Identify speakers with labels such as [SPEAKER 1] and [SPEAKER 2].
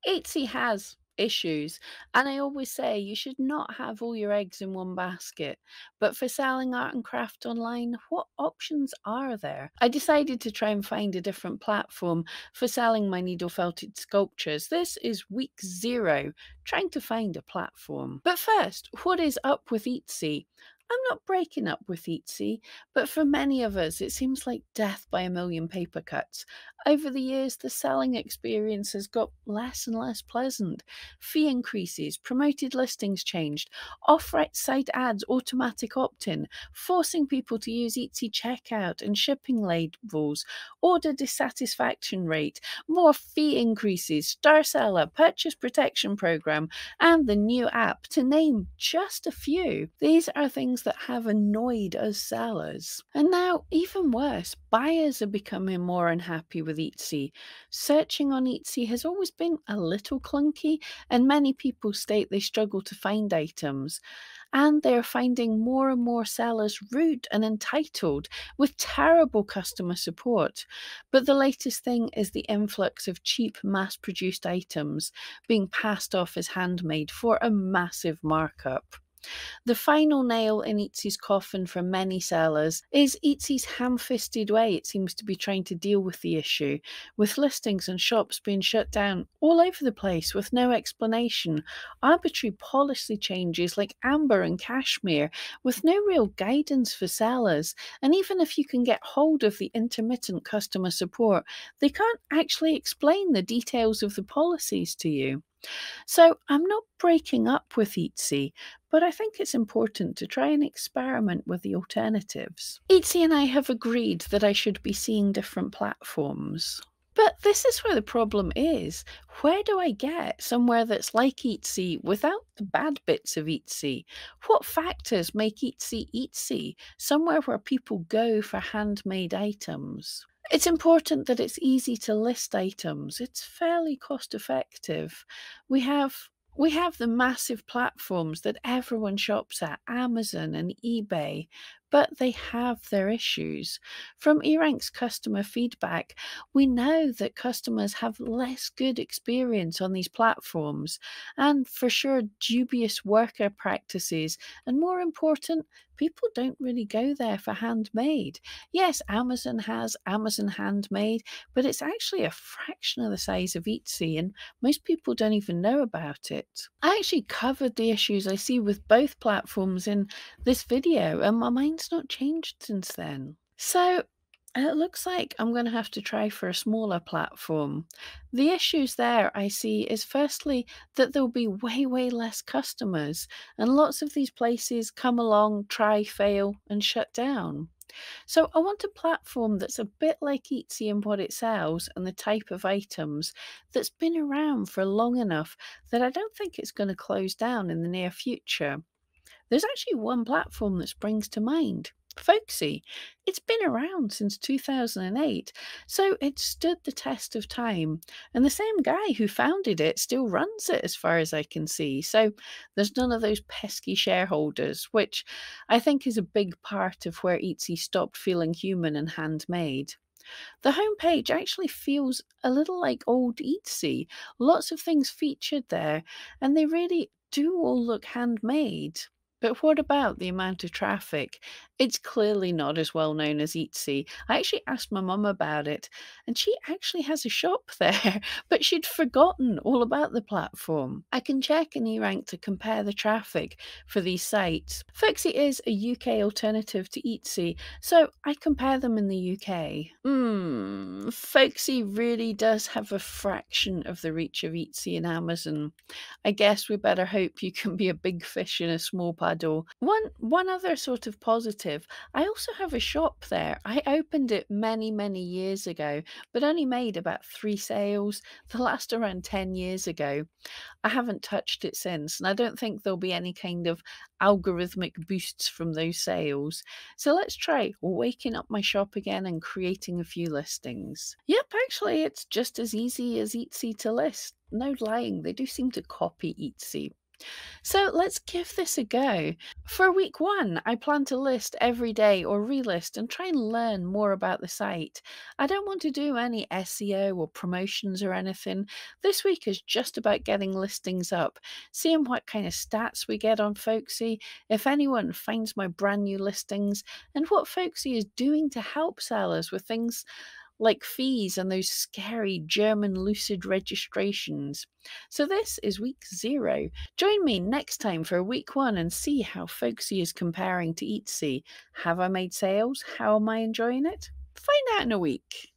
[SPEAKER 1] Etsy has issues, and I always say you should not have all your eggs in one basket. But for selling art and craft online, what options are there? I decided to try and find a different platform for selling my needle felted sculptures. This is week 0, trying to find a platform. But first, what is up with Etsy? I'm not breaking up with Etsy, but for many of us, it seems like death by a million paper cuts. Over the years, the selling experience has got less and less pleasant. Fee increases, promoted listings changed, off-site ads, automatic opt-in, forcing people to use Etsy checkout and shipping labels, order dissatisfaction rate, more fee increases, star seller, purchase protection program, and the new app, to name just a few. These are things that have annoyed us sellers. And now, even worse, buyers are becoming more unhappy with Etsy. Searching on Etsy has always been a little clunky, and many people state they struggle to find items. And they're finding more and more sellers rude and entitled with terrible customer support. But the latest thing is the influx of cheap mass produced items being passed off as handmade for a massive markup. The final nail in Etsy's coffin for many sellers is Etsy's ham-fisted way it seems to be trying to deal with the issue, with listings and shops being shut down all over the place with no explanation, arbitrary policy changes like amber and cashmere with no real guidance for sellers, and even if you can get hold of the intermittent customer support, they can't actually explain the details of the policies to you. So I'm not breaking up with Etsy, but I think it's important to try and experiment with the alternatives. Etsy and I have agreed that I should be seeing different platforms. But this is where the problem is. Where do I get somewhere that's like Etsy without the bad bits of Etsy? What factors make Etsy Etsy, somewhere where people go for handmade items? It's important that it's easy to list items. It's fairly cost effective. We have we have the massive platforms that everyone shops at, Amazon and eBay, but they have their issues. From eRank's customer feedback, we know that customers have less good experience on these platforms, and for sure, dubious worker practices, and more important, people don't really go there for handmade. Yes, Amazon has Amazon Handmade, but it's actually a fraction of the size of Etsy, and most people don't even know about it. I actually covered the issues I see with both platforms in this video, and my mind's not changed since then. So it looks like I'm going to have to try for a smaller platform. The issues there I see is firstly that there'll be way less customers, and lots of these places come along, try, fail, and shut down. So I want a platform that's a bit like Etsy in what it sells and the type of items, that's been around for long enough that I don't think it's going to close down in the near future. There's actually one platform that springs to mind. Folksy. It's been around since 2008, so it stood the test of time. And the same guy who founded it still runs it, as far as I can see. So there's none of those pesky shareholders, which I think is a big part of where Etsy stopped feeling human and handmade. The homepage actually feels a little like old Etsy. Lots of things featured there, and they really do all look handmade. But what about the amount of traffic? It's clearly not as well known as Etsy. I actually asked my mum about it, and she actually has a shop there, but she'd forgotten all about the platform. I can check in eRank to compare the traffic for these sites. Folksy is a UK alternative to Etsy, so I compare them in the UK. Folksy really does have a fraction of the reach of Etsy and Amazon. I guess we better hope you can be a big fish in a small puddle. One other sort of positive, I also have a shop there. I opened it many years ago, but only made about 3 sales, the last around 10 years ago. I haven't touched it since, and I don't think there'll be any kind of algorithmic boosts from those sales. So let's try waking up my shop again and creating a few listings. Yep, actually, it's just as easy as Etsy to list. No lying, they do seem to copy Etsy. So let's give this a go. For week one, I plan to list every day or relist and try and learn more about the site. I don't want to do any SEO or promotions or anything. This week is just about getting listings up, seeing what kind of stats we get on Folksy, if anyone finds my brand new listings, and what Folksy is doing to help sellers with things like fees and those scary German lucid registrations. So, this is week zero. Join me next time for week one and see how Folksy is comparing to Etsy. Have I made sales? How am I enjoying it? Find out in a week.